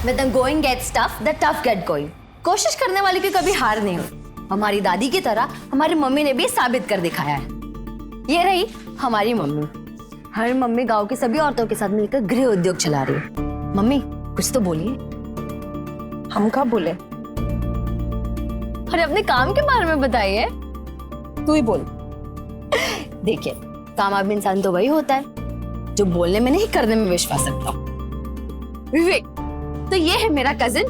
With the going gets tough, the tough get going. कोशिश करने वाले की कभी हार नहीं हो। हमारी दादी की तरह हमारी मम्मी ने भी साबित कर दिखाया है। ये रही हमारी मम्मी। हर मम्मी गांव की सभी औरतों के साथ मिलकर गृह उद्योग चला रही है। मम्मी कुछ तो बोलिए। हम क्या बोले? अरे अपने काम के बारे में बताइए। तू ही बोल। देखिए, कामयाब इंसान तो वही होता है जो बोलने में नहीं करने में विश्वास रखता हो। विवेक, तो ये है मेरा कजिन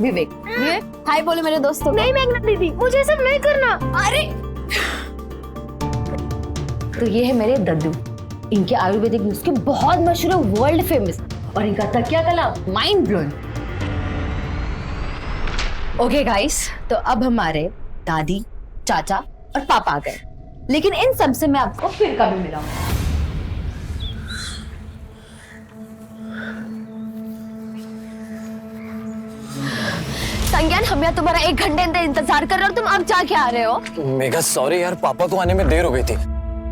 विवेक। विवेक हाय बोले मेरे दोस्तों। नहीं मेघना दीदी, मुझे सब नहीं करना। अरे तो ये है मेरे दद्दू। इनके आयुर्वेदिक नुस्खे बहुत मशहूर है, वर्ल्ड फेमस, और इनका तकिया कला माइंड ब्लोइंग। ओके गाइस, तो अब हमारे दादी, चाचा और पापा आ गए, लेकिन इन सब से मैं आपको फिर कभी मिलाऊंगा। संज्ञान, हम यहाँ तुम्हारा 1 घंटे इंतजार कर रहे हो, तुम अब जा के आ रहे हो? मेघा सॉरी यार, पापा को आने में देर हो गई थी।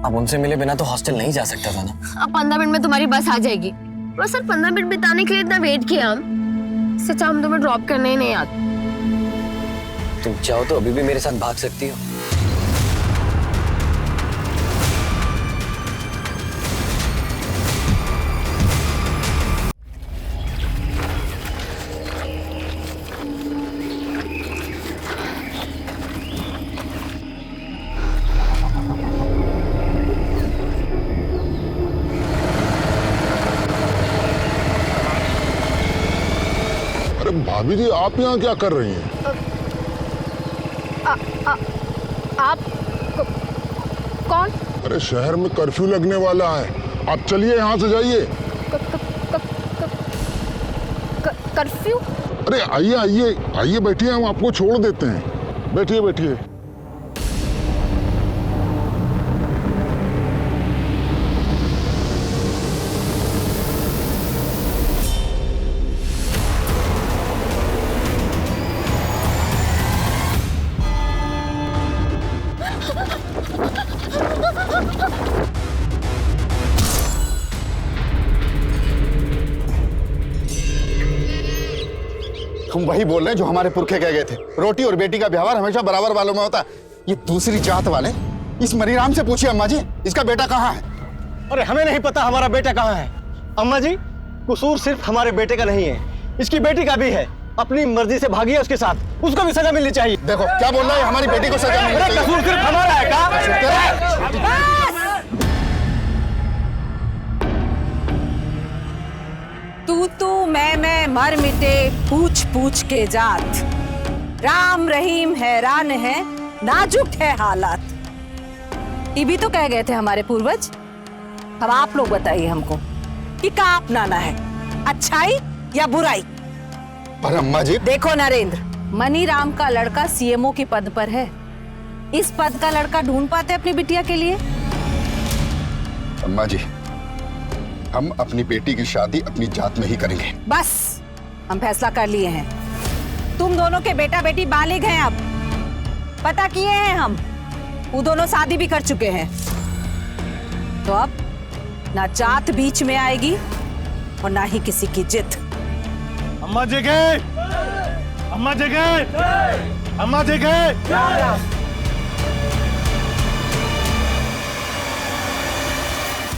अब उनसे मिले बिना तो हॉस्टल नहीं जा सकता था ना। अब 15 मिनट में तुम्हारी बस आ जाएगी। बस सर 15 मिनट बिताने के लिए इतना वेट किया हम। सच्चा हम तुम्हें ड्रॉप करने ही नहीं आते। तुम चाहो तो अभी भी मेरे साथ भाग सकती हो। भाभी जी, आप यहाँ क्या कर रही हैं? आप कौन? अरे शहर में कर्फ्यू लगने वाला है, आप चलिए यहाँ से जाइए। कर्फ्यू? अरे आइए आइए आइए, बैठिए, हम आपको छोड़ देते हैं। बैठिए बैठिए। तुम वही बोल रहे हैं जो हमारे पुरखे कह गए थे, रोटी और बेटी का व्यवहार हमेशा बराबर वालों में होता है। ये दूसरी जात वाले, इस मनीराम से पूछिए अम्मा जी, इसका बेटा कहाँ है? अरे हमें नहीं पता हमारा बेटा कहाँ है। अम्मा जी, कसूर सिर्फ हमारे बेटे का नहीं है, इसकी बेटी का भी है। अपनी मर्जी से भागी है उसके साथ, उसको भी सजा मिलनी चाहिए। देखो क्या बोल रहा है, हमारी बेटी को सजा मिलनी चाहिए। कसूर सिर्फ हमारा है का? तू मैं मर मिटे पूछ पूछ के जात। राम रहीम हैरान है, नाजुक है हालात। ये भी तो कह गए थे हमारे पूर्वज। अब आप लोग बताइए हमको कि क्या अपनाना है, अच्छाई या बुराई? पर अम्मा जी देखो नरेंद्र, मनीराम का लड़का सीएमओ के पद पर है। इस पद का लड़का ढूंढ पाते अपनी बिटिया के लिए? अम्मा जी, हम अपनी बेटी की शादी अपनी जात में ही करेंगे। बस हम फैसला कर लिए हैं। तुम दोनों के बेटा बेटी बालिग हैं, अब पता किए हैं हम, वो दोनों शादी भी कर चुके हैं। तो अब ना जात बीच में आएगी और ना ही किसी की जिद। अम्मा जी गए, अम्मा जी गए, अम्मा जी गए।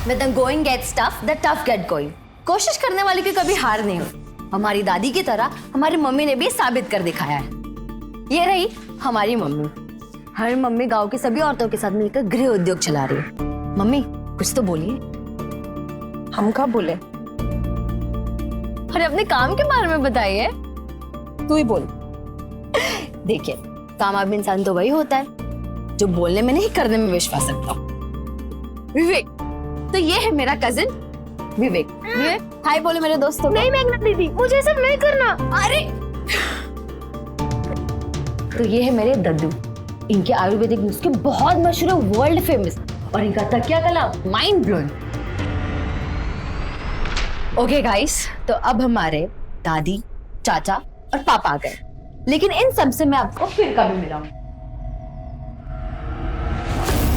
With the going gets tough, the tough get going. कोशिश करने वाले की कभी हार नहीं हो। हमारी दादी की तरह हमारी मम्मी ने भी साबित कर दिखाया है। ये रही हमारी मम्मी। हर मम्मी गांव की सभी औरतों के साथ मिलकर गृह उद्योग चला रही है। मम्मी कुछ तो बोलिए। हम क्या बोले? अरे अपने काम के बारे में बताइए। तू ही बोल। देखिए, कामयाब इंसान तो वही होता है जो बोलने में नहीं करने में विश्वास रखता हो। विवेक, तो ये है मेरा कजिन विवेक। विवेक हाय बोले मेरे दोस्तों। नहीं मेघना दीदी, मुझे सब नहीं करना। अरे तो ये है मेरे दद्दू। इनके आयुर्वेदिक नुस्खे बहुत मशहूर है, वर्ल्ड फेमस, और इनका तकिया कला माइंड ब्लोइंग। ओके गाइस, तो अब हमारे दादी, चाचा और पापा आ गए, लेकिन इन सब से मैं आपको फिर कभी मिलाऊंगा।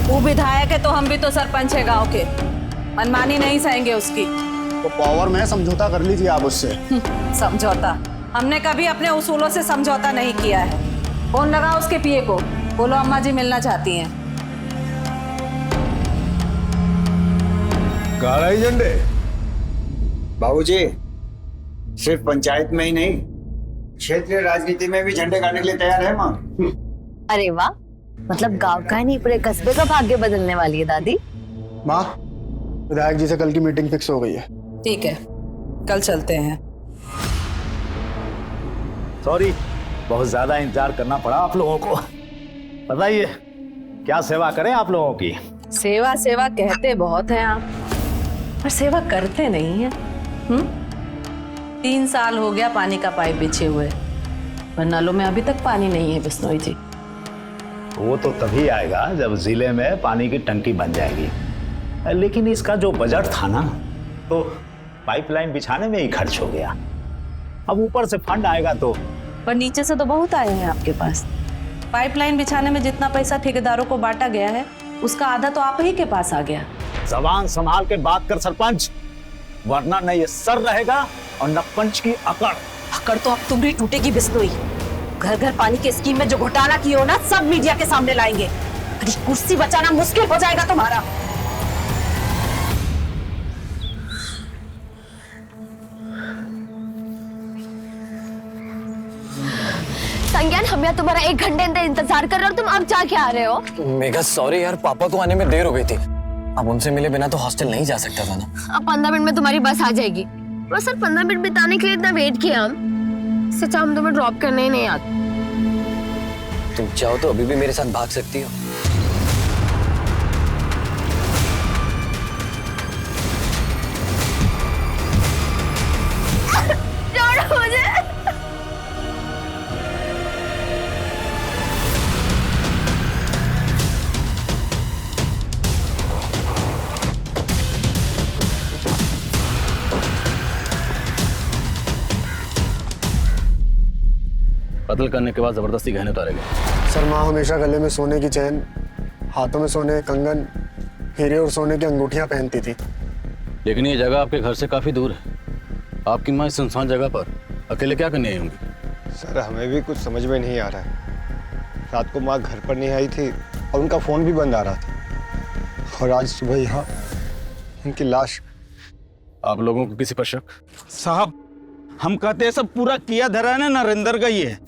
वो विधायक है तो हम भी तो सरपंच है गांव के, मनमानी नहीं सहेंगे उसकी। तो पावर में समझौता कर लीजिए आप उससे। समझौता? हमने कभी अपने उसूलों से समझौता नहीं किया है। फोन लगा उसके पिए को, बोलो अम्मा जी मिलना चाहती हैं। काला झंडे बाबूजी, सिर्फ पंचायत में ही नहीं, क्षेत्रीय राजनीति में भी झंडे गाड़ने के लिए तैयार है माँ। अरे वाह, मतलब गांव का ही नहीं पूरे कस्बे का भाग्य बदलने वाली है दादी। माँ, विधायक जी से कल की मीटिंग फिक्स हो गई है। ठीक है, कल चलते हैं। सॉरी, बहुत ज्यादा इंतजार करना पड़ा आप लोगों को। बताइए क्या सेवा करें आप लोगों की? सेवा सेवा कहते बहुत हैं आप, पर सेवा करते नहीं है। 3 साल हो गया पानी का पाइप बिछे हुए, पर नलों में अभी तक पानी नहीं है बिश्नोई जी। वो तो तभी आएगा जब जिले में पानी की टंकी बन जाएगी। लेकिन इसका जो बजट था ना, तो पाइपलाइन बिछाने में ही खर्च हो गया। अब ऊपर से फंड आएगा तो। पर नीचे से तो बहुत आए हैं आपके पास। पाइपलाइन बिछाने में जितना पैसा ठेकेदारों को बांटा गया है, उसका आधा तो आप ही के पास आ गया। जबान संभाल के बात कर सरपंच, वरना न ये सर रहेगा और न पंच की अकड़। अकड़ तो अब तुम्हारी टूटेगी बिश्नोई। घर घर पानी के स्कीम में जो घोटाला किए हो ना, सब मीडिया के सामने लाएंगे। अरे कुर्सी बचाना मुश्किल हो जाएगा तुम्हारा। संज्ञान, हम यहाँ तुम्हारा 1 घंटे इंतजार कर रहे हो और तुम अब जाके आ रहे हो। मेघा सॉरी यार, पापा को आने में देर हो गई थी। अब उनसे मिले बिना तो हॉस्टल नहीं जा सकता था ना। अब 15 मिनट में तुम्हारी बस आ जाएगी। बस सर 15 मिनट बिताने के लिए इतना वेट किया हम। इससे अच्छा हम तुम्हें ड्रॉप करने ही नहीं आते। तुम चाहो तो अभी भी मेरे साथ भाग सकती हो। छोड़ो मुझे। कत्ल करने के बाद जबरदस्ती गहने उतारे गए। सर, माँ हमेशा गले में सोने की चैन, हाथों में सोने के कंगन, हीरे और सोने की अंगूठियां पहनती थी। लेकिन ये जगह आपके घर से काफी दूर है। आपकी माँ इस सुनसान जगह पर अकेले क्या करने आई होंगी? सर, हमें भी कुछ समझ में नहीं आ रहा है। रात को माँ घर पर नहीं आई थी और उनका फोन भी बंद आ रहा था। और आज सुबह यहाँ उनकी लाश। आप लोगों को किसी पर शक? साहब, हम कहते हैं सब पूरा किया धरा है ना, नरेंद्र का ही है।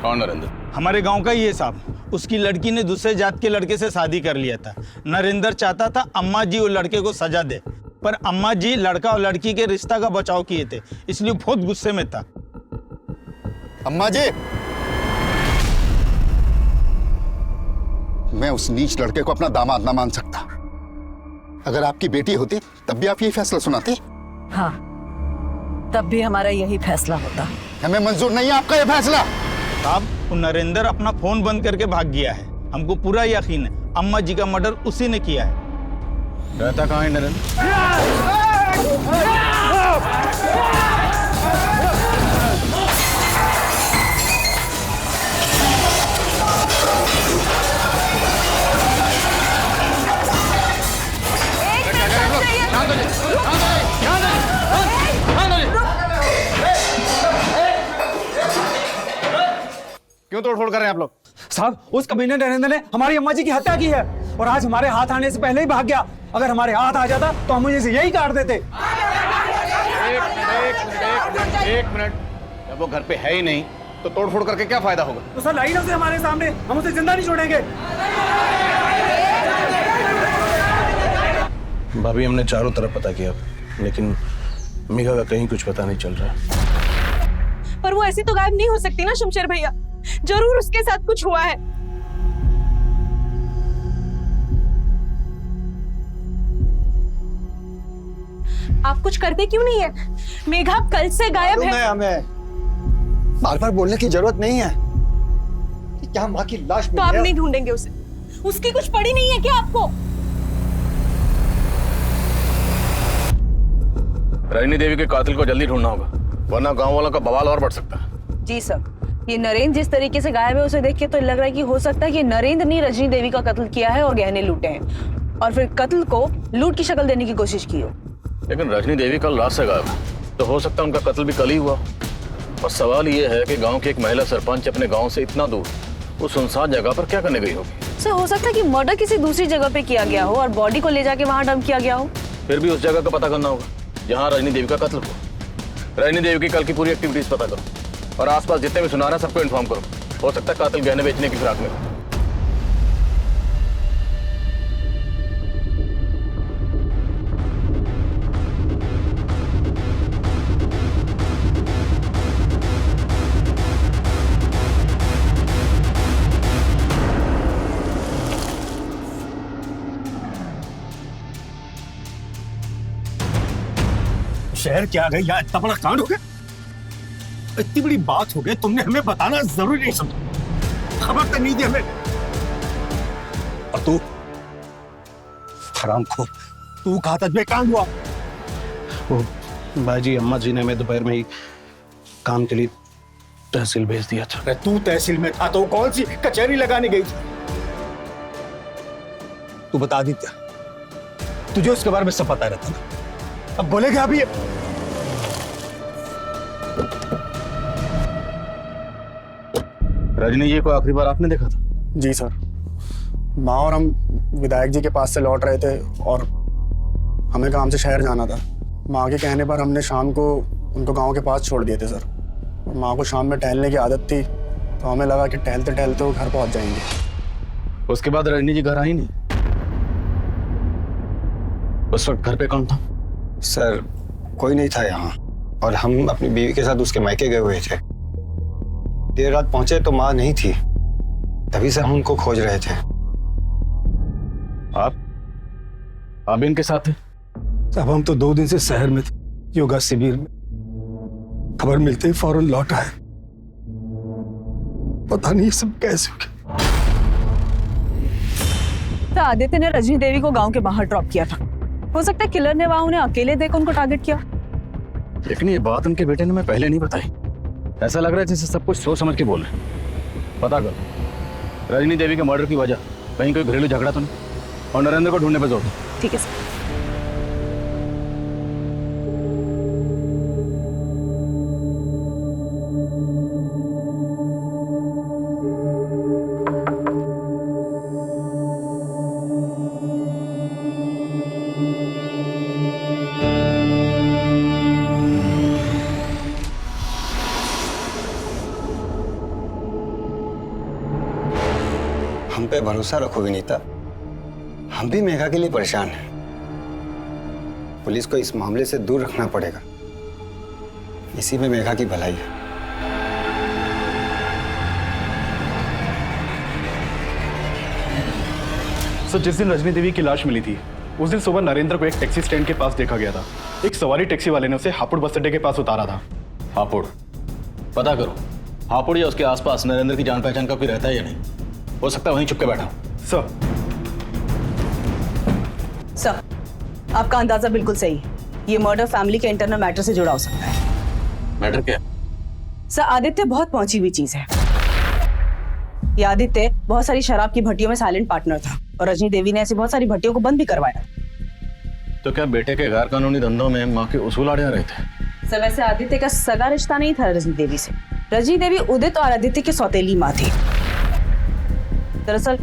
कौन नरेंद्र? हमारे गांव का ही है साहब। उसकी लड़की ने दूसरे जात के लड़के से शादी कर लिया था। नरेंद्र चाहता था अम्मा जी उस लड़के को सजा दे, पर अम्मा जी लड़का और लड़की के रिश्ता का बचाव किए थे, इसलिए बहुत गुस्से में था। अम्मा जी, मैं उस नीच लड़के को अपना दामाद ना मान सकता। अगर आपकी बेटी होती तब भी आप यही फैसला सुनाते? हाँ, तब भी हमारा यही फैसला होता। हमें मंजूर नहीं है आपका ये फैसला। साहब, वो नरेंद्र अपना फोन बंद करके भाग गया है। हमको पूरा यकीन है अम्मा जी का मर्डर उसी ने किया है। रहता कहाँ है नरेंद्र? क्यों तोड़फोड़ कर रहे हैं आप लोग? साहब, उस कमीने नरेंद्र ने हमारी अम्मा जी की हत्या की है और आज हमारे हाथ आने से पहले ही भाग गया। अगर हमारे हाथ आ जाता तो हम मुझे यही काट देते। एक मिनट, जब वो घर पे है ही नहीं तो तोड़फोड़ करके क्या फायदा होगा? तो सर, लाइन से हमारे सामने, हम उसे जिंदा नहीं छोड़ेंगे। भाभी, हमने चारों तरफ पता किया, लेकिन मेघा का कहीं कुछ पता नहीं चल रहा। पर वो ऐसी तो गायब नहीं हो सकती ना शमशेर भैया। जरूर उसके साथ कुछ हुआ है। आप कुछ करते क्यों नहीं है? मेघा कल से गायब है। हमें बार बार बोलने की जरूरत नहीं है। क्या माँ की लाश तो आप नहीं ढूंढेंगे उसे? उसकी कुछ पड़ी नहीं है क्या आपको? रजनी देवी के कातिल को जल्दी ढूंढना होगा, वरना गांव वालों का बवाल और बढ़ सकता है। जी सर, ये नरेंद्र जिस तरीके से गायब है उसे देख के तो लग रहा है कि हो सकता है कि नरेंद्र ने रजनी देवी का कत्ल किया है और गहने लूटे हैं और फिर कत्ल को लूट की शक्ल देने की कोशिश की हो। लेकिन रजनी देवी कल रात से गायब है। तो हो सकता है उनका कत्ल भी कल ही हुआ। और सवाल ये है कि गांव की एक महिला सरपंच अपने गांव से इतना दूर उस सुनसान जगह पर क्या करने गई होगी। सर हो सकता है कि मर्डर किसी दूसरी जगह पे किया गया हो और बॉडी को ले जाके वहां डंप किया गया हो। फिर भी उस जगह का पता करना होगा जहाँ रजनी देवी का कत्ल हुआ। रजनी देवी की कल की पूरी एक्टिविटीज पता करो और आसपास जितने भी सुनार हैं सबको इन्फॉर्म करो। हो सकता है कातिल गहने बेचने की फिराक में हो। शहर क्या आ गई यार, इतना बड़ा कांड हो गया, इतनी बड़ी बात हो गई, तुमने हमें बताना जरूरी नहीं समझा, खबर तो नहीं दी हमें। और तू हरामखोर, तू कहा था बेकांड हुआ। वो बाजी अम्मा जी ने हमें दोपहर में ही काम के लिए तहसील भेज दिया था। अरे तू तहसील में था तो कौन सी कचहरी लगाने गई थी? तू बता दी क्या, तुझे उसके बारे में सब पता रहता ना, अब बोलेगा अभी। रजनी जी को आखिरी बार आपने देखा था? जी सर, माँ और हम विधायक जी के पास से लौट रहे थे और हमें काम से शहर जाना था। माँ के कहने पर हमने शाम को उनको गांव के पास छोड़ दिए थे सर। माँ को शाम में टहलने की आदत थी तो हमें लगा कि टहलते टहलते वो घर पहुंच जाएंगे। उसके बाद रजनी जी घर आई नहीं? उस वक्त घर पे कौन था? सर कोई नहीं था यहाँ और हम अपनी बीवी के साथ उसके मायके गए हुए थे। देर रात पहुंचे तो माँ नहीं थी, तभी से हम उनको खोज रहे थे। आप इनके साथ थे? अब हम तो 2 दिन से शहर में थे, योगा शिविर में। खबर मिलते ही फौरन लौट आए। पता नहीं सब कैसे हो गया। तो आदित्य ने रजनी देवी को गांव के बाहर ड्रॉप किया था। हो सकता है किलर ने वहां उन्हें अकेले देख उनको टारगेट किया। लेकिन ये बात उनके बेटे ने मैं पहले नहीं बताई। ऐसा लग रहा है जैसे सब कुछ सोच समझ के बोल रहे हैं। पता करो रजनी देवी के मर्डर की वजह कहीं कोई घरेलू झगड़ा तो नहीं, और नरेंद्र को ढूंढने पर जोर दो। ठीक है सर। हम पे भरोसा रखो विनीता, हम भी मेघा के लिए परेशान हैं। पुलिस को इस मामले से दूर रखना पड़ेगा, इसी में मेघा की भलाई है। सर जिस दिन रजनी देवी की लाश मिली थी उस दिन सुबह नरेंद्र को एक टैक्सी स्टैंड के पास देखा गया था। एक सवारी टैक्सी वाले ने उसे हापुड़ बस अड्डे के पास उतारा था। हापुड़ पता करो, हापुड़ या उसके आसपास नरेंद्र की जान पहचान का कोई रहता है या नहीं? हो सकता है वहीं चुपके बैठा। सर सर आपका अंदाजा बिल्कुल सही है। ये मर्डर फैमिली के इंटरनल मैटर से जुड़ा हो सकता है। मैटर क्या? सर आदित्य बहुत पहुंची हुई चीज है। ये आदित्य बहुत सारी शराब की भट्टियों में साइलेंट पार्टनर था और रजनी देवी ने ऐसी बहुत सारी भट्टियों को बंद भी करवाया। तो क्या बेटे के गैर कानूनी धंधों में माँ के उसूल आड़े आ रहे थे? सर वैसे आदित्य का सगा रिश्ता नहीं था रजनी देवी से। रजनी देवी उदित और आदित्य की सौतेली माँ थी। दरअसल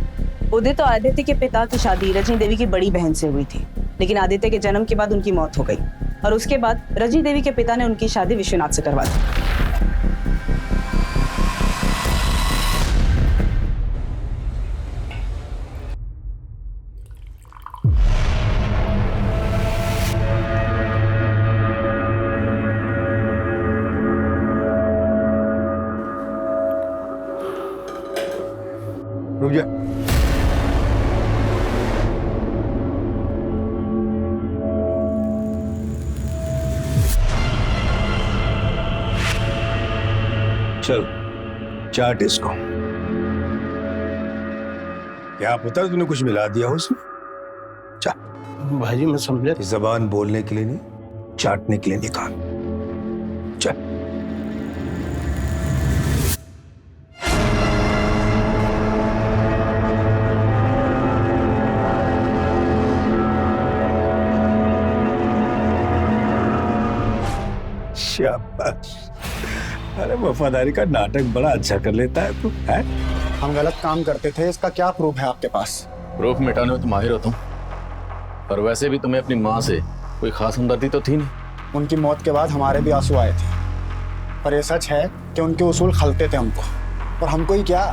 उदित और आदित्य के पिता की शादी रजनी देवी की बड़ी बहन से हुई थी, लेकिन आदित्य के जन्म के बाद उनकी मौत हो गई और उसके बाद रजनी देवी के पिता ने उनकी शादी विश्वनाथ से करवा दी। रुक जा। चल चाट इसको। क्या पता तूने कुछ मिला दिया हो उसमें? भाजी मैं समझा। जबान बोलने के लिए नहीं, चाटने के लिए निकाल। चल। अरे वफादारी का नाटक बड़ा अच्छा कर लेता है तू, है? हम गलत काम करते थे, इसका क्या प्रूफ है आपके पास? प्रूफ मिटाने में तो माहिर हो तुम, पर वैसे भी तुम्हें अपनी माँ से कोई खास हमदर्दी तो थी नहीं। उनकी मौत के बाद हमारे भी आंसू आए थे, पर यह सच है कि उनके उसूल खलते थे हमको, और हमको ही क्या,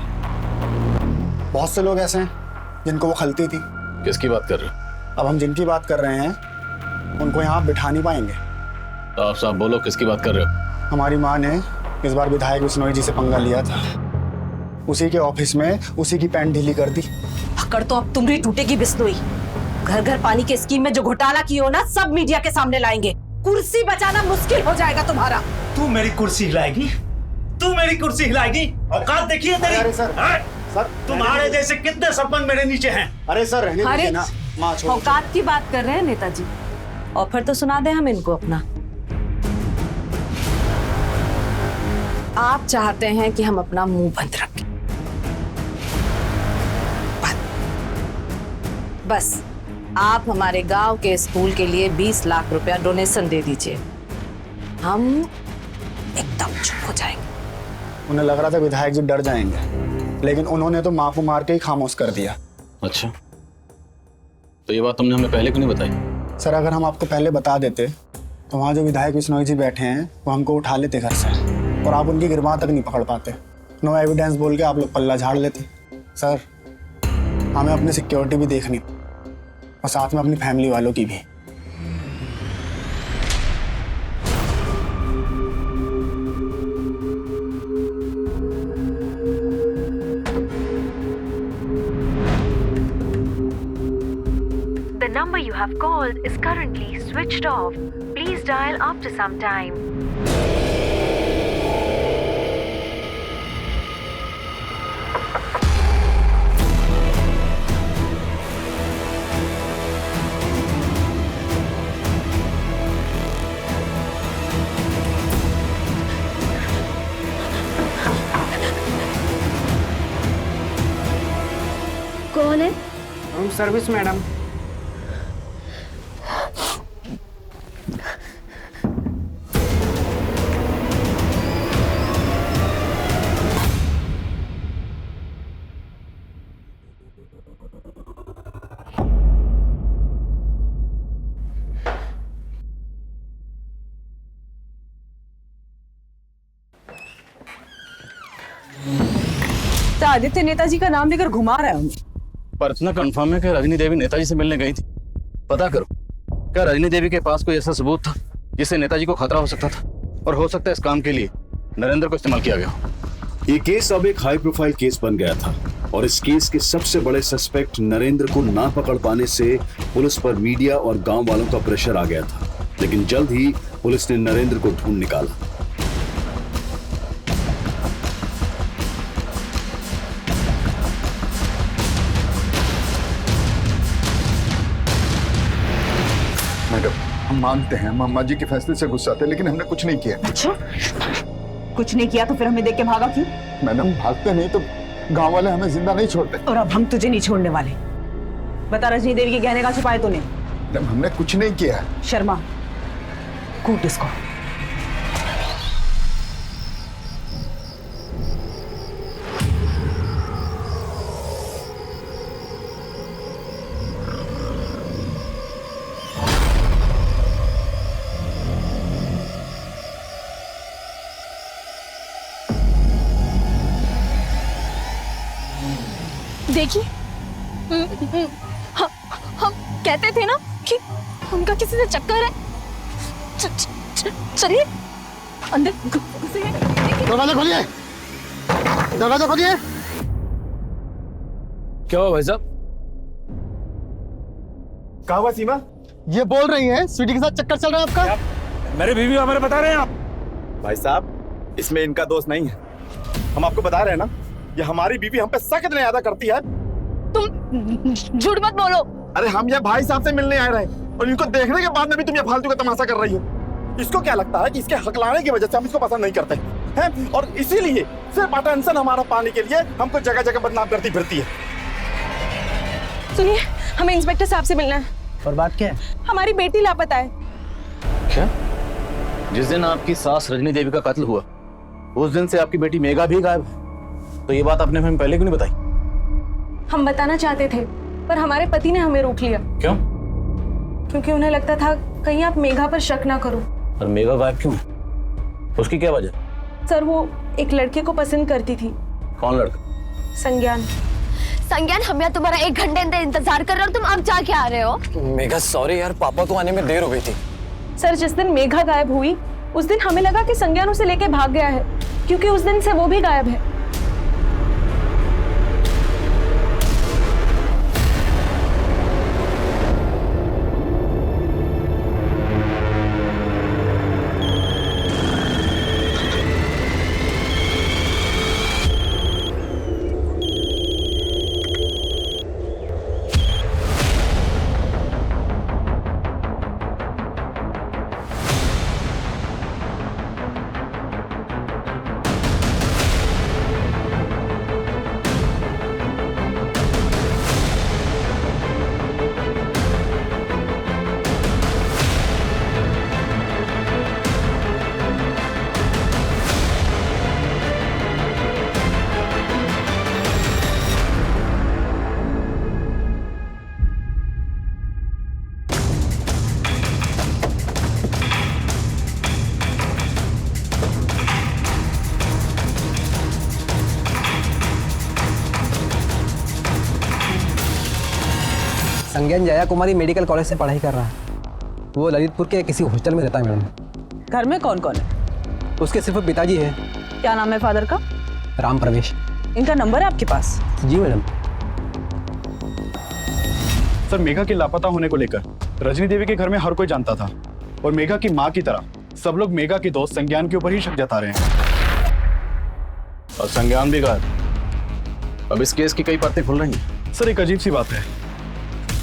बहुत से लोग ऐसे हैं जिनको वो खलती थी। किसकी बात कर रहे हो? अब हम जिनकी बात कर रहे हैं उनको यहाँ बिठा नहीं पाएंगे। तो आप साहब बोलो, किसकी बात कर रहे हो? हमारी माँ ने इस बार विधायक बिश्नोई जी से पंगा लिया था, उसी के ऑफिस में उसी की पैंट ढीली कर दी। पकड़ तो अब तुम्हारी टूटेगी बिश्नोई। घर घर पानी के स्कीम में जो घोटाला की हो ना, सब मीडिया के सामने लाएंगे। कुर्सी बचाना मुश्किल हो जाएगा तुम्हारा। तू मेरी कुर्सी हिलाएगी? तू मेरी कुर्सी हिलाएगी? औकात देखिए तेरी। अरे सर, सर तुम्हारे जैसे कितने सरपंच मेरे नीचे हैं। अरे सर रहने दीजिए ना, माँ छोड़ो। औकात की बात कर रहे हैं नेताजी, और फिर तो सुना दें हम इनको अपना। आप चाहते हैं कि हम अपना मुंह बंद रखें, बस आप हमारे गांव के स्कूल के लिए 20 लाख रुपया डोनेशन दे दीजिए, हम एकदम चुप हो जाएंगे। उन्हें लग रहा था विधायक जी डर जाएंगे, लेकिन उन्होंने तो माँ को मार के ही खामोश कर दिया। अच्छा, तो ये बात तुमने हमें पहले क्यों नहीं बताई? सर अगर हम आपको पहले बता देते तो वहाँ जो विधायक बिश्नोई जी बैठे हैं वो हमको उठा लेते घर से, और आप उनकी गिरबान तक नहीं पकड़ पाते। नो एविडेंस बोल के आप लोग पल्ला झाड़ लेते। सर हमें अपनी सिक्योरिटी भी देखनी, और साथ में अपनी फैमिली वालों की भी। The number you have called is currently switched off. Please dial after some time. कौन है? Room service madam. तो आदित्य नेताजी का नाम लेकर घुमा रहा है उन्हें। पर इतना कंफर्म है कि रजनी देवी नेताजी से मिलने गई थी। पता करो, क्या रजनी देवी के पास कोई ऐसा सबूत था जिससे नेताजी को खतरा हो सकता था, और हो सकता है इस काम के लिए नरेंद्र को इस्तेमाल किया गया। ये केस अब एक हाई प्रोफाइल केस बन गया था, और इस केस के सबसे बड़े सस्पेक्ट नरेंद्र को ना पकड़ पाने से पुलिस पर मीडिया और गांव वालों का प्रेशर आ गया था। लेकिन जल्द ही पुलिस ने नरेंद्र को ढूंढ निकाला। मैडम हम मानते हैं, हम अम्मा जी के फैसले से गुस्सा थे, लेकिन हमने कुछ नहीं किया। अच्छा, कुछ नहीं किया तो फिर हमें देख के भागा क्यों? मैडम भागते नहीं तो गांव वाले हमें जिंदा नहीं छोड़ते। और अब हम तुझे नहीं छोड़ने वाले। बता, रजनी देवी के गहने का छुपाए तूने? मैडम हमने कुछ नहीं किया। शर्मा, कूट इसको। देखिए, हम कहते थे ना कि उनका किसी से चक्कर है। चलिए अंदर घुसिए। दरवाजा खोलिए, दरवाजा खोलिए। क्या हुआ भाई साहब? कहा हुआ सीमा? ये बोल रही है स्वीटी के साथ चक्कर चल रहा है आपका? मेरे बीवी हमारे बता रहे हैं आप। भाई साहब इसमें इनका दोस्त नहीं है, हम आपको बता रहे हैं ना, ये हमारी बीवी हम पे शक इतना ज्यादा करती है। तुम झूठ मत बोलो। अरे हम ये भाई साहब से मिलने आए रहे, और इनको देखने के बाद में भी तुम ये फालतू का तमाशा कर रही हो। इसको क्या लगता है कि इसके हकलाने की वजह से हम इसको पसंद नहीं करते हैं, और इसीलिए सिर्फ अटेंशन हमारा पाने के लिए हमको जगह जगह बदनाम करती फिरती है। सुनिए, हमें इंस्पेक्टर साहब से मिलना है। और बात क्या है? हमारी बेटी लापता है। क्या? जिस दिन आपकी सास रजनी देवी का कत्ल हुआ उस दिन से आपकी बेटी मेघा भी गायब है। तो ये बात आपने हमें पहले क्यों नहीं बताई? हम बताना चाहते थे पर हमारे पति ने हमें रोक लिया। क्यों? क्योंकि उन्हें लगता था कहीं आप मेघा पर शक ना करो। और मेघा गायब क्यों है? उसकी क्या वजह? सर वो एक लड़के को पसंद करती थी। कौन लड़का? संज्ञान। संज्ञान, हम यहाँ तुम्हारा 1 घंटे अंदर इंतजार कर रहे हो और तुम अब जाके आ रहे हो। मेघा सॉरी यार, पापा को आने में देर हो गई थी। सर जिस दिन मेघा गायब हुई उस दिन हमें लगा कि संज्ञान उसे लेके भाग गया है, क्योंकि उस दिन से वो भी गायब है। संज्ञान जया कुमारी मेडिकल कॉलेज से पढ़ाई कर रहा है। वो ललितपुर के किसी हॉस्टल में रहता है मैडम। घर में कौन कौन है? उसके सिर्फ पिताजी है। क्या नाम है फादर का? राम प्रवेश। इनका नंबर है आपके पास? जी मैडम। सर मेघा के लापता होने को लेकर रजनी देवी के घर में हर कोई जानता था और मेघा की माँ की तरह सब लोग मेघा के दोस्त संज्ञान के ऊपर ही शक जता रहे हैं। और संज्ञान भी गायब। अब इस केस की कई परतें खुल रही हैं। सर एक अजीब सी बात है,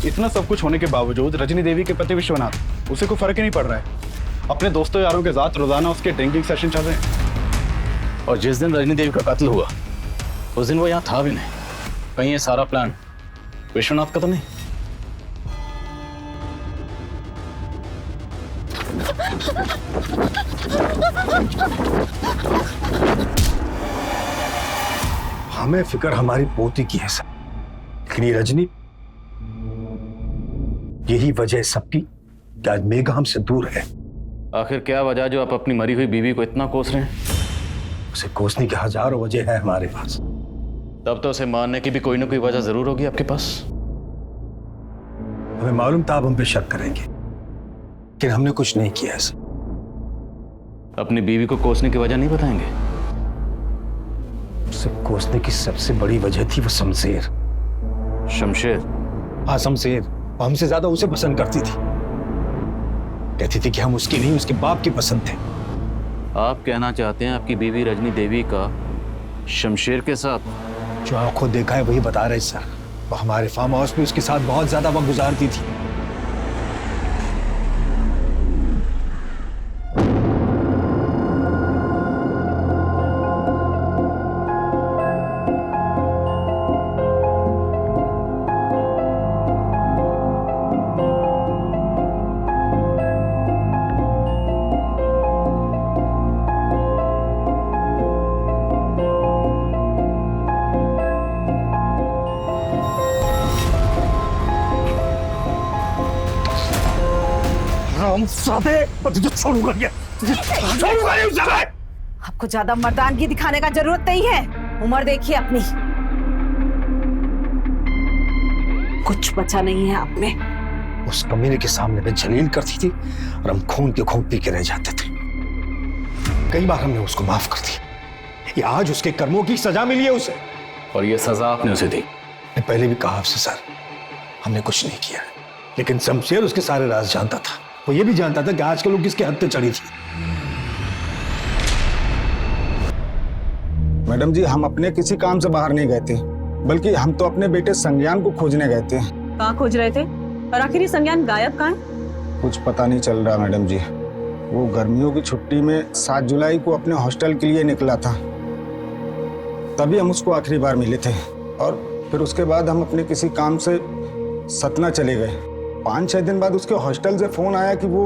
इतना सब कुछ होने के बावजूद रजनी देवी के पति विश्वनाथ उसे कोई फर्क ही नहीं पड़ रहा है। अपने दोस्तों यारों के साथ रोजाना उसके ड्रिंकिंग सेशन चल रहे हैं। और जिस दिन रजनी देवी का कत्ल हुआ उस दिन वो यहाँ था भी नहीं। कहीं ये सारा प्लान विश्वनाथ का तो नहीं? हमें फिक्र हमारी पोती की है सर, लेकिन ये रजनी, यही वजह है सबकी कि आज मेघा हमसे दूर है। आखिर क्या वजह जो आप अपनी मरी हुई बीवी को इतना कोस रहे हैं? उसे कोसने की हजारों वजह है हमारे पास। तब तो उसे मारने की भी कोई ना कोई वजह जरूर होगी आपके पास। हमें मालूम था आप हम पे शक करेंगे, लेकिन हमने कुछ नहीं किया ऐसा। अपनी बीवी को कोसने की वजह नहीं बताएंगे? उसे कोसने की सबसे बड़ी वजह थी वो शमशेर। शमशेर? हाँ शमशेर। हमसे ज्यादा उसे पसंद करती थी। कहती थी कि हम उसकी नहीं उसके बाप की पसंद थे। आप कहना चाहते हैं आपकी बीवी रजनी देवी का शमशेर के साथ? जो आंखों देखा है वही बता रहे सर। वो हमारे फार्म हाउस में उसके साथ बहुत ज्यादा वक्त गुजारती थी। तुझे छोड़ूंगा क्या? छोड़ूंगा नहीं उस जगह। आपको ज्यादा मर्दानगी दिखाने का जरूरत नहीं है। उम्र देखिए अपनी, कुछ बचा नहीं है आप में। उस कमीने के सामने में जलील करती थी और हम खून के खून पी के रह जाते थे। कई बार हमने उसको माफ कर दिया। ये आज उसके कर्मों की सजा मिली है उसे। और ये सजा आपने उसे दी? मैं पहले भी कहा आपसे सर, हमने कुछ नहीं किया, लेकिन शमशेर उसके सारे राज जानता था। वो ये भी जानता था कि आजकल वो किसके हद पे चढ़ी थी। मैडम जी हम अपने किसी काम से बाहर नहीं गए थे, बल्कि हम तो अपने बेटे संज्ञान को खोजने गए थे। कहाँ खोज रहे थे? और आखिर ये संज्ञान गायब कहाँ है? कुछ पता नहीं चल रहा मैडम जी। वो गर्मियों की छुट्टी में 7 जुलाई को अपने हॉस्टल के लिए निकला था, तभी हम उसको आखिरी बार मिले थे। और फिर उसके बाद हम अपने किसी काम से सतना चले गए। 5-6 दिन बाद उसके हॉस्टल से फोन आया कि वो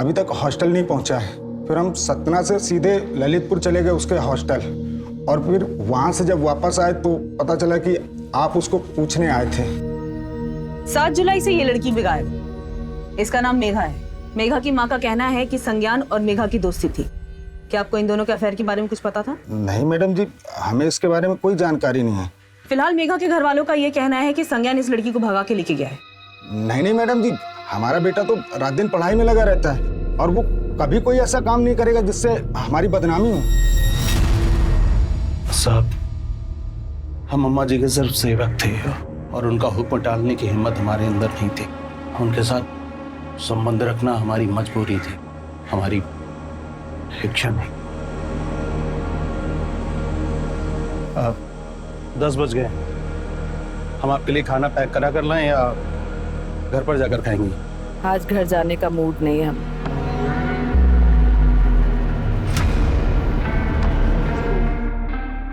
अभी तक हॉस्टल नहीं पहुंचा है। फिर हम सतना से सीधे ललितपुर चले गए उसके हॉस्टल, और फिर वहां से जब वापस आए तो पता चला कि आप उसको पूछने आए थे। 7 जुलाई से ये लड़की भी गायब। इसका नाम मेघा है। मेघा की माँ का कहना है कि संज्ञान और मेघा की दोस्ती थी। क्या आपको इन दोनों के अफेयर के बारे में कुछ पता था? नहीं मैडम जी, हमें इसके बारे में कोई जानकारी नहीं है। फिलहाल मेघा के घर वालों का ये कहना है कि संज्ञान इस लड़की को भगा के लेके गया है। नहीं मैडम जी, हमारा बेटा तो रात दिन पढ़ाई में लगा रहता है और वो कभी कोई ऐसा काम नहीं करेगा जिससे हमारी बदनामी हो। साहब, हम अम्मा जी के सिर्फ सेवक थे और उनका हुक्म टालने की हिम्मत हमारे अंदर नहीं थी। उनके साथ संबंध रखना हमारी मजबूरी थी, हमारी इच्छा नहीं। 10 बज गए। हम आपके लिए खाना पैक करा कर लाएं या घर पर जाकर खाएंगे? आज घर जाने का मूड नहीं है हम।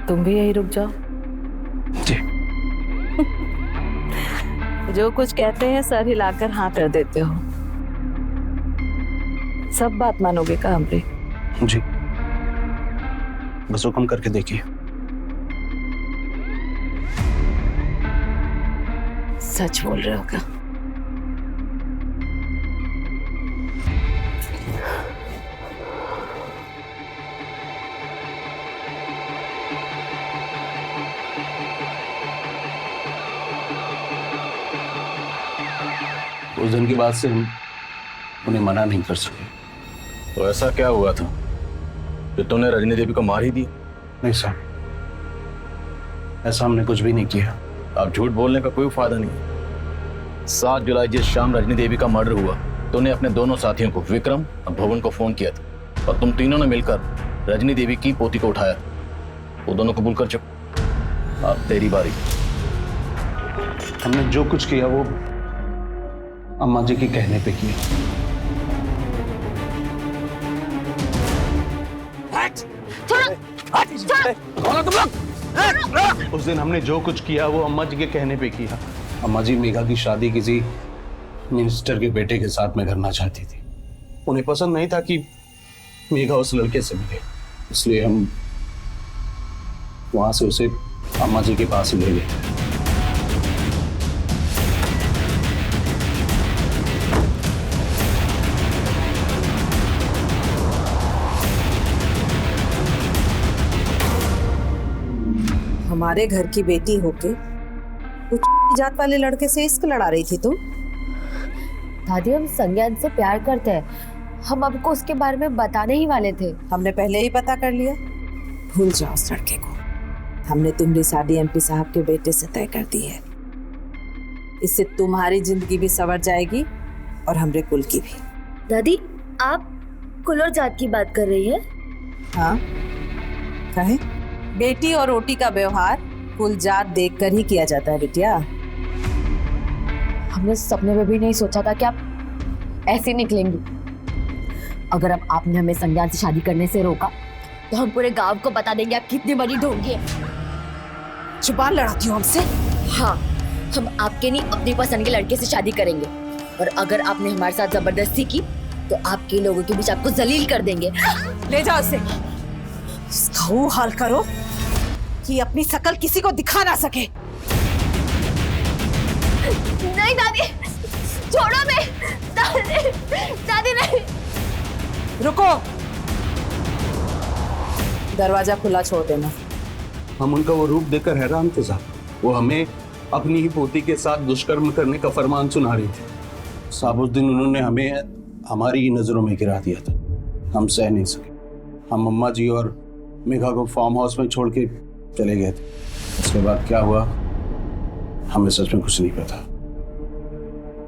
तुम भी यही रुक जाओ। जी। जो कुछ कहते हैं सर हिलाकर हाँ कर देते हो। सब बात मानोगे का हमरे? जी, बस हुक्म करके देखिए। सच बोल रहे हो क्या? उस दिन की बात से हम उन्हें मना नहीं कर सके। तो ऐसा क्या हुआ था कि तुमने रजनी देवी को मार ही दी? नहीं साहब, ऐसा हमने कुछ भी नहीं किया। अब झूठ बोलने का कोई फायदा नहीं। 7 जुलाई जिस शाम रजनी देवी का मर्डर हुआ, तूने अपने दोनों साथियों को विक्रम और भवन को फोन किया था और तुम तीनों ने मिलकर रजनी देवी की पोती को उठाया था। वो दोनों कबूल कर चुके। अब तेरी बारी। हमने जो कुछ किया वो अम्मा जी के कहने पे किया। उस दिन हमने जो कुछ किया वो अम्मा जी के कहने पे किया। अम्मा जी मेघा की शादी किसी मिनिस्टर के बेटे के साथ में करना चाहती थी। उन्हें पसंद नहीं था कि मेघा उस लड़के से मिले, इसलिए हम वहां से उसे अम्मा जी के पास ले गए। हमारे घर की बेटी होके कुछ जात वाले लड़के से इश्क लड़ा रही थी तुम? दादी, हम संज्ञान से प्यार करते हैं। हम आपको उसके बारे में बताने ही वाले थे। हमने पहले ही पता कर लिया। भूल जाओ उस लड़के को। हमने तुम्हारी शादी एमपी साहब के बेटे से तय कर दी है। इससे तुम्हारी जिंदगी भी संवर जाएगी और हमरे कुल की भी। दादी, आप कुल और जात की बात कर रही है? हाँ, कहे बेटी और रोटी का व्यवहार कुल जात देखकर ही किया जाता है बिटिया। हमने सपने में भी नहीं सोचा था कि आप ऐसे निकलेंगी। अगर अब आपने हमें संज्ञान से शादी करने से रोका तो हम पूरे गांव को बता देंगे आप कितनी बड़ी ढोंगी है। जुबान लड़ाती हो हमसे? हाँ, हम आपके नहीं अपनी पसंद के लड़के से शादी करेंगे, और अगर आपने हमारे साथ जबरदस्ती की तो आपके लोगों के बीच आपको जलील कर देंगे। ले जाओ उसे। इसका वो हाल करो कि अपनी शकल किसी को दिखा ना सके। नहीं दादी, छोड़ो मैं। दादी, दादी नहीं। रुको, दरवाजा खुला छोड़ देना। हम उनका वो रूप देखकर हैरान थे साहब। वो हमें अपनी ही पोती के साथ दुष्कर्म करने का फरमान सुना रही थी साहब। उस दिन उन्होंने हमें हमारी ही नजरों में गिरा दिया था। हम सह नहीं सके। हम अम्मा जी और मेघा को फार्म हाउस में छोड़ के चले गए थे। उसके बाद क्या हुआ हमें सच में कुछ नहीं पता।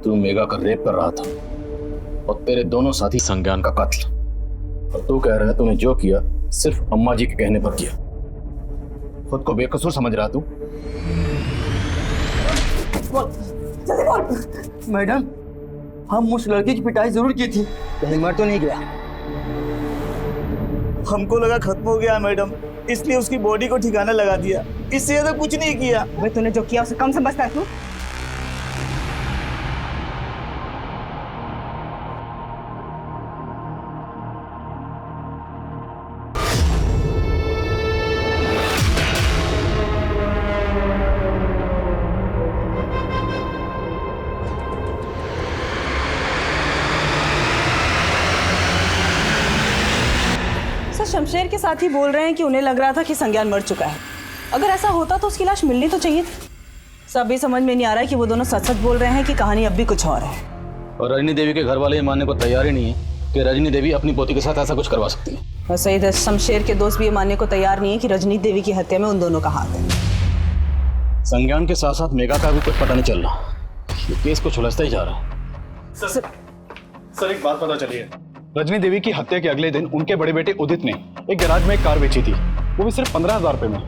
तू मेघा का रेप कर रहा था और तेरे दोनों साथी संज्ञान का कत्ल, और तू कह रहा है तूने जो किया सिर्फ अम्मा जी के कहने पर किया। खुद को बेकसूर समझ रहा तू? मैडम, हम उस लड़के की पिटाई जरूर की थी, कहीं मर तो नहीं गया। हमको लगा खत्म हो गया मैडम, इसलिए उसकी बॉडी को ठिकाना लगा दिया। इससे ज्यादा कुछ नहीं किया। भाई तूने जो किया उसे कम समझता है तू? शमशेर के साथ ही बोल रहे हैं कि उन्हें लग रहा था कि संज्ञान मर चुका है। अगर ऐसा होता तो उसकी लाश मिलनी तो चाहिए थी। सब ये समझ में नहीं आ रहा है कि वो दोनों सच सच बोल रहे हैं कि कहानी अब भी कुछ और है। और रजनी देवी के घर वाले ये मानने को तैयार ही नहीं है कि रजनी देवी अपनी पोती के साथ ऐसा कुछ करवा सकती है। और सही है, शमशेर के दोस्त भी ये मानने को तैयार नहीं है कि रजनी देवी की हत्या में उन दोनों का हाथ है। संज्ञान के साथ साथ मेघा का भी कुछ पता नहीं चल रहा। ये केस को सुलझता ही जा रहा है। सर एक बात पता चली है। रजनी देवी की हत्या के अगले दिन उनके बड़े बेटे उदित ने एक गैराज में एक कार बेची थी, वो भी सिर्फ 15,000 रुपए में।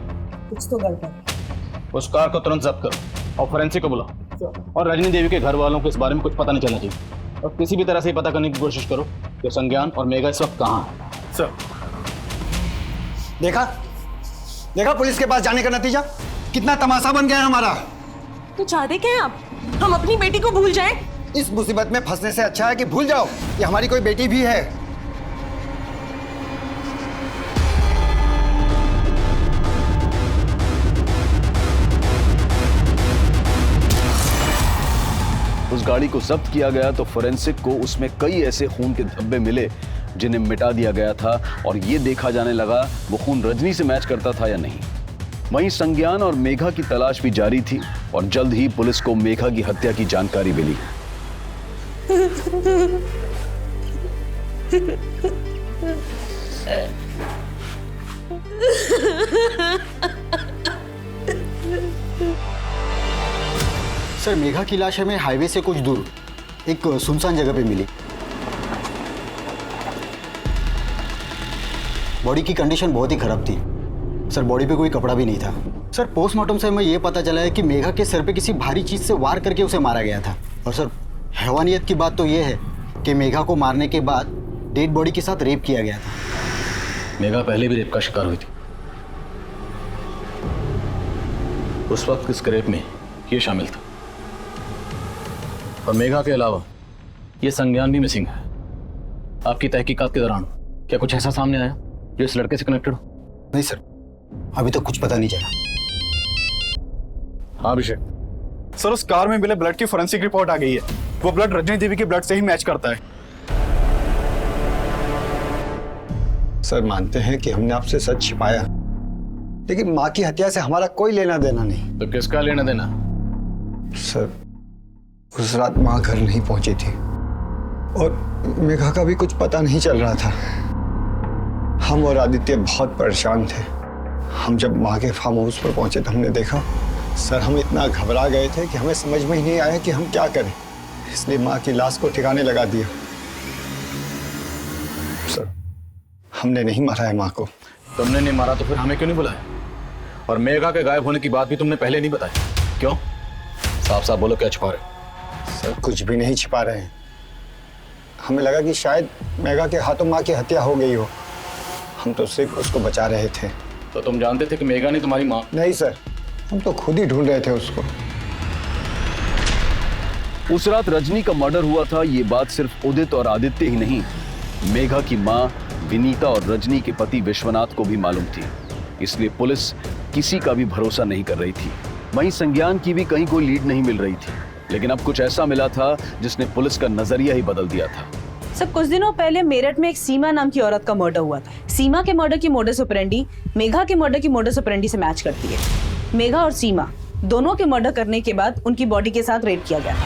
कुछ तो गड़बड़। उस कार को तुरंत जब्त करो और फोरेंसिक को बुलाओ। और रजनी देवी के घर वालों को इस बारे में कुछ पता नहीं चलना चाहिए और किसी भी तरह से पता करने की कोशिश करो कि संज्ञान और मेघा इस वक्त कहाँ है। सर देखा पुलिस के पास जाने का नतीजा कितना तमाशा बन गया है हमारा। तो चाहते क्या हैं आप? हम अपनी बेटी को भूल जाएं? इस मुसीबत में फंसने से अच्छा है कि भूल जाओ कि हमारी कोई बेटी भी है। उस गाड़ी को जब्त किया गया तो फोरेंसिक को उसमें कई ऐसे खून के धब्बे मिले जिन्हें मिटा दिया गया था और ये देखा जाने लगा वो खून रजनी से मैच करता था या नहीं। वहीं संज्ञान और मेघा की तलाश भी जारी थी और जल्द ही पुलिस को मेघा की हत्या की जानकारी मिली। सर मेघा की लाश हमें हाईवे से कुछ दूर एक सुनसान जगह पे मिली। बॉडी की कंडीशन बहुत ही खराब थी सर, बॉडी पे कोई कपड़ा भी नहीं था। सर पोस्टमार्टम से हमें यह पता चला है कि मेघा के सर पे किसी भारी चीज से वार करके उसे मारा गया था। और सर हैवानियत की बात तो यह है कि मेघा को मारने के बाद डेड बॉडी के साथ रेप किया गया था। मेघा पहले भी रेप का शिकार हुई थी। उस वक्त इस रेप में ये शामिल था। और मेघा के अलावा ये संज्ञान भी मिसिंग है। आपकी तहकीकात के दौरान क्या कुछ ऐसा सामने आया जो इस लड़के से कनेक्टेड हो? नहीं सर, अभी तक कुछ पता नहीं चला। हाँ अभिषेक सर, उस कार में मिले ब्लड की फोरेंसिक रिपोर्ट आ गई है। वो ब्लड रजनी देवी के ब्लड से ही मैच करता है। सर मानते हैं कि हमने आपसे सच छिपाया, लेकिन माँ की हत्या से हमारा कोई लेना देना नहीं। तो किसका लेना देना? सर उस रात माँ घर नहीं पहुंची थी और मेघा का भी कुछ पता नहीं चल रहा था। हम और आदित्य बहुत परेशान थे। हम जब माँ के फार्म हाउस पर पहुंचे तो हमने देखा सर, हम इतना घबरा गए थे कि हमें समझ में ही नहीं आया कि हम क्या करें, इसलिए माँ की लाश को ठिकाने लगा दिया। सर हमने नहीं मारा है माँ को। तुमने नहीं मारा तो फिर हमें क्यों नहीं बुलाया? और मेघा के गायब होने की बात भी तुमने पहले नहीं बताई, क्यों? साफ साफ बोलो, क्या छिपा रहे? सर कुछ भी नहीं छिपा रहे हैं। हमें लगा कि शायद मेघा के हाथों माँ की हत्या हो गई हो, हम तो सिर्फ उसको बचा रहे थे। तो तुम जानते थे कि मेघा नहीं तुम्हारी माँ? नहीं सर, हम तो खुद ही ढूंढ रहे थे उसको। उस रात रजनी का मर्डर हुआ था, ये बात सिर्फ उदित और आदित्य ही नहीं, मेघा की माँ विनीता और रजनी के पति विश्वनाथ को भी मालूम थी। इसलिए पुलिस किसी का भी भरोसा नहीं कर रही थी। वहीं संज्ञान की भी कहीं कोई लीड नहीं मिल रही थी। लेकिन अब कुछ ऐसा मिला था जिसने पुलिस का नजरिया ही बदल दिया था। सर कुछ दिनों पहले मेरठ में एक सीमा नाम की औरत का मर्डर हुआ था। सीमा के मर्डर की मोडस ऑपरेंडी मेघा के मर्डर की मोडस ऑपरेंडी से मैच करती है। मेघा और सीमा दोनों के मर्डर करने के बाद उनकी बॉडी के साथ रेप किया गया।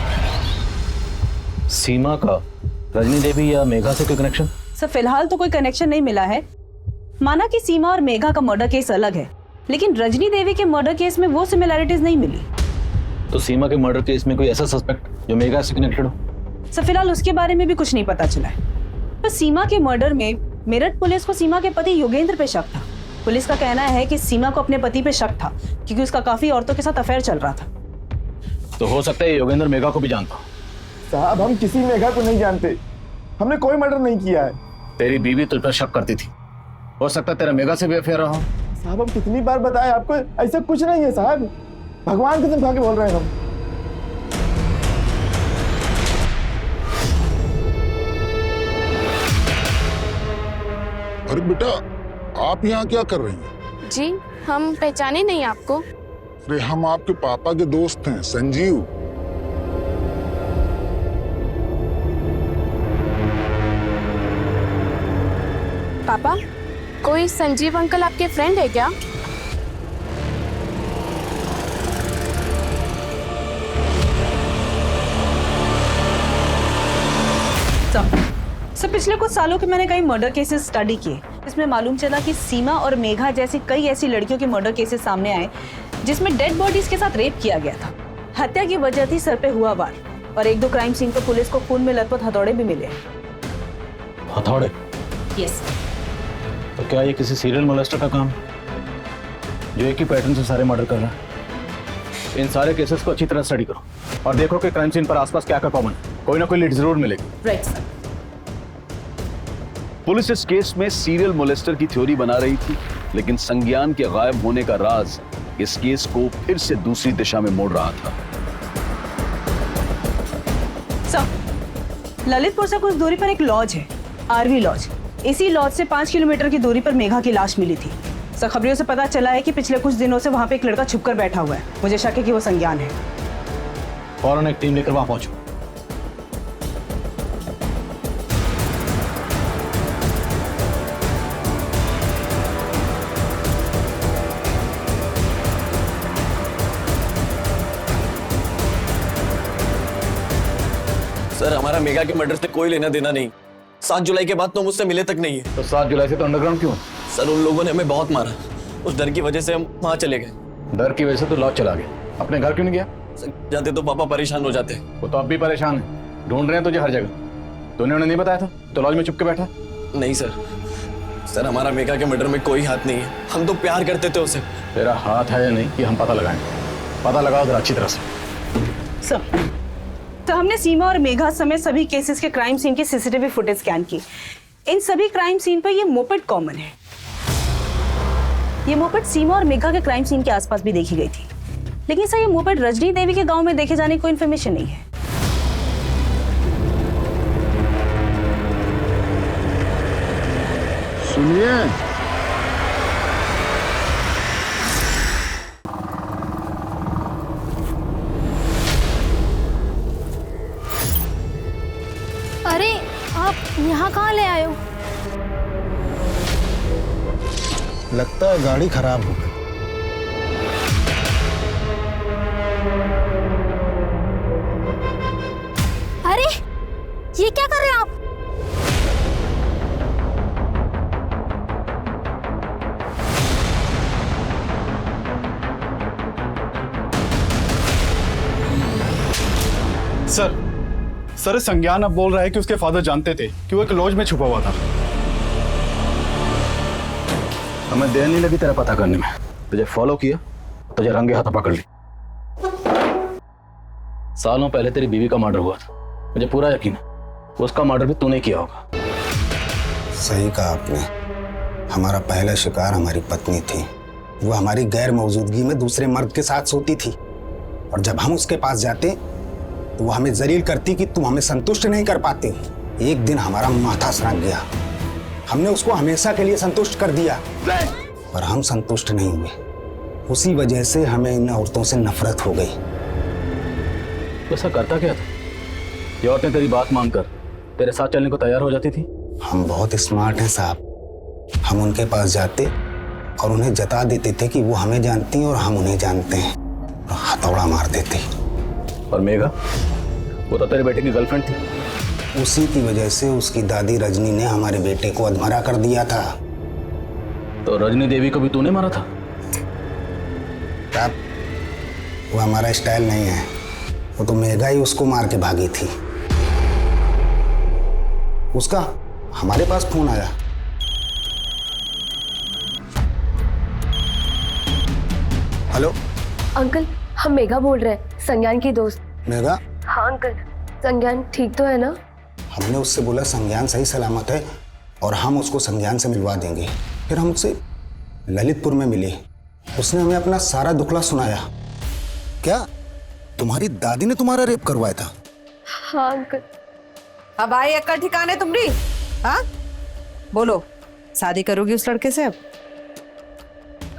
सीमा का रजनी देवी या मेघा से कोई कनेक्शन? सर फिलहाल तो कोई कनेक्शन नहीं मिला है। माना कि सीमा और मेघा का मर्डर केस अलग है, लेकिन रजनी देवी के मर्डर केस में वो सिमिलैरिटीज नहीं मिली। तो सीमा के मर्डर केस में कोई ऐसा सस्पेक्ट जो मेघा से कनेक्टेड हो? सर फिलहाल उसके बारे में भी कुछ नहीं पता चला है। पर सीमा के मर्डर में मेरठ पुलिस को सीमा के पति योगेंद्र पे शक था। पुलिस का कहना है कि सीमा को अपने पति पे शक था क्योंकि उसका काफी औरतों के साथ अफेयर चल रहा था। तो हो सकता है योगेंद्र मेघा को भी जानता। साहब हम किसी मेघा को नहीं जानते, हमने कोई मर्डर नहीं किया है। तेरी बीवी तुझ पर शक करती थी, हो सकता है तेरा मेघा से भी अफेयर रहा हो। साहब हम कितनी बार बताए आपको, ऐसा कुछ नहीं है साहब, भगवान कसम खा के बोल रहे हैं हम। अरे बेटा आप यहाँ क्या कर रही हैं? जी हम पहचाने नहीं आपको। अरे हम आपके पापा के दोस्त हैं, संजीव। पापा कोई संजीव अंकल आपके फ्रेंड है क्या? सर पिछले कुछ सालों के मैंने कई मर्डर केसेस स्टडी किए। इसमें मालूम चला कि सीमा और मेघा जैसी कई ऐसी लड़कियों के मर्डर केसेस सामने आए जिसमें डेड बॉडीज के साथ रेप किया गया था। हत्या की वजह थी सर पे हुआ वार, और एक दो क्राइम सीन पर पुलिस को खून में लथपथ हथौड़े भी मिले। हथौड़े? यस। तो क्या ये किसी सीरियल मोलेस्टर का काम है जो एक ही पैटर्न से सारे मर्डर कर रहा है? इन सारे केसेस को अच्छी तरह स्टडी करो और देखो कि क्राइम सीन पर आसपास क्या कॉमन है। कोई ना कोई लीड जरूर मिलेगी। Right sir. पुलिस इस केस में सीरियल मोलेस्टर की थ्योरी बना रही थी, लेकिन संज्ञान के गायब होने का राज इस केस को फिर से दूसरी दिशा में मोड़ रहा था। सर, ललितपुर से कुछ दूरी पर एक लॉज है, आरवी लॉज। इसी लॉज से 5 किलोमीटर की दूरी पर मेघा की लाश मिली थी। सर, खबरियों से पता चला है कि पिछले कुछ दिनों से वहां पे एक लड़का छुपकर बैठा हुआ है। मुझे शक है कि वो संज्ञान है। फौरन एक टीम लेकर वहां पहुंचो। सर, हमारा मेघा के मर्डर से कोई लेना देना नहीं। 7 जुलाई के बाद तो मुझसे मिले तक नहीं है। तो 7 जुलाई से तो अंडरग्राउंड क्यों? सर, उन लोगों ने हमें बहुत मारा। उस डर की वजह से हम वहां चले गए। डर की वजह से तो लॉज चला गया। अपने घर क्यों नहीं गया? जाते तो पापा परेशान हो जाते। वो तो अब भी परेशान है, ढूंढ रहे हैं तुझे हर जगह। तूने उन्हें नहीं बताया था तो लॉज में चुप के बैठा? नहीं सर, सर हमारा मेघा के मर्डर में कोई हाथ नहीं है। हम तो प्यार करते थे उसे। तेरा हाथ है या नहीं ये हम पता लगाएंगे। पता लगाओ जरा अच्छी तरह से। सर, तो हमने सीमा और मेघा समेत सभी केसेस के क्राइम सीन की सीसीटीवी फुटेज स्कैन की। इन सभी क्राइम सीन पर ये मोपेड कॉमन है। ये मोपेड सीमा और मेघा के क्राइम सीन के आसपास भी देखी गई थी, लेकिन सर ये मोपेड रजनी देवी के गांव में देखे जाने की कोई इन्फॉर्मेशन नहीं है। सुनिए, अरे आप यहाँ कहाँ ले आए हो? लगता है गाड़ी खराब हो गई। अरे ये क्या कर रहे हैं आप? सर संज्ञान अब बोल रहा है कि उसके फादर जानते थे कि वो एक लॉज में छुपा हुआ था। हमें देर नहीं लगी तेरा पता करने में। तुझे फॉलो किया, तुझे रंगे हाथ पकड़ ली। सालों पहले तेरी बीवी का मर्डर हुआ था, मुझे पूरा यकीन है उसका मर्डर भी तूने किया होगा। सही कहा आपने। हमारा पहला शिकार हमारी पत्नी थी। वो हमारी गैर मौजूदगी में दूसरे मर्द के साथ सोती थी, और जब हम उसके पास जाते तो वो हमें जलील करती कि तुम हमें संतुष्ट नहीं कर पाते। एक दिन हमारा माथा सनक गया। हमने उसको हमेशा के लिए संतुष्ट कर दिया, पर हम संतुष्ट नहीं हुए। उसी वजह से हमें इन औरतों से नफरत हो गई। तो ऐसा करता क्या था? ये औरतें तेरी बात मानकर तेरे साथ चलने को तैयार हो जाती थी? हम बहुत स्मार्ट हैं साहब। हम उनके पास जाते और उन्हें जता देते थे कि वो हमें जानती हैं और हम उन्हें जानते हैं, और हथौड़ा मार देते। और मेघा, वो तो तेरे बेटे की गर्लफ्रेंड थी। उसी की वजह से उसकी दादी रजनी ने हमारे बेटे को अधमरा कर दिया था। तो रजनी देवी को भी तूने मारा था? तब वो हमारा स्टाइल नहीं है। वो तो मेघा ही उसको मार के भागी थी। उसका हमारे पास फोन आया। हेलो अंकल, हम मेघा बोल रहे हैं, संज्ञान की दोस्त। मेघा? हाँ अंकल, संज्ञान ठीक तो है ना? हमने उससे बोला संज्ञान सही सलामत है और हम उसको संज्ञान से मिलवा देंगे। फिर हम उससे ललितपुर में मिले। उसने हमें अपना सारा दुखड़ा सुनाया। क्या तुम्हारी दादी ने तुम्हारा रेप करवाया था? हाँ अंकल। अब आई अक्ल ठिकाने तुम्हारी? हाँ बोलो, शादी करोगी उस लड़के से? अब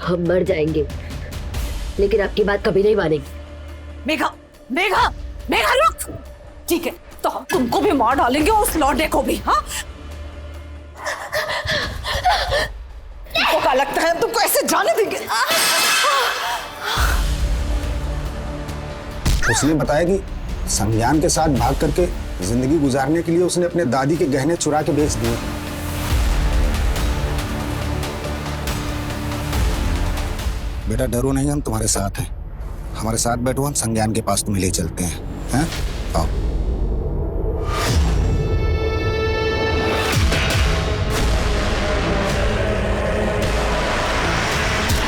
हम मर जाएंगे, लेकिन आपकी बात कभी नहीं मानेंगे। मेघा, मेघा, मेघा रुक। ठीक है, तो हम तुमको भी मार डालेंगे, उस लौंडे को भी। हाँ क्या लगता है हम तुमको ऐसे जाने देंगे? उसने बताया कि संज्ञान के साथ भाग करके जिंदगी गुजारने के लिए उसने अपने दादी के गहने चुरा के बेच दिए। बेटा डरो नहीं, हम तुम्हारे साथ हैं। हमारे साथ बैठो, हम संज्ञान के पास तुम्हें ले चलते हैं। आओ।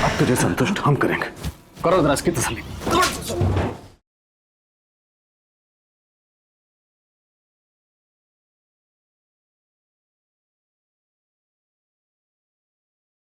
अब तुझे संतुष्ट हम करेंगे। करो जरा इसकी तसल्ली।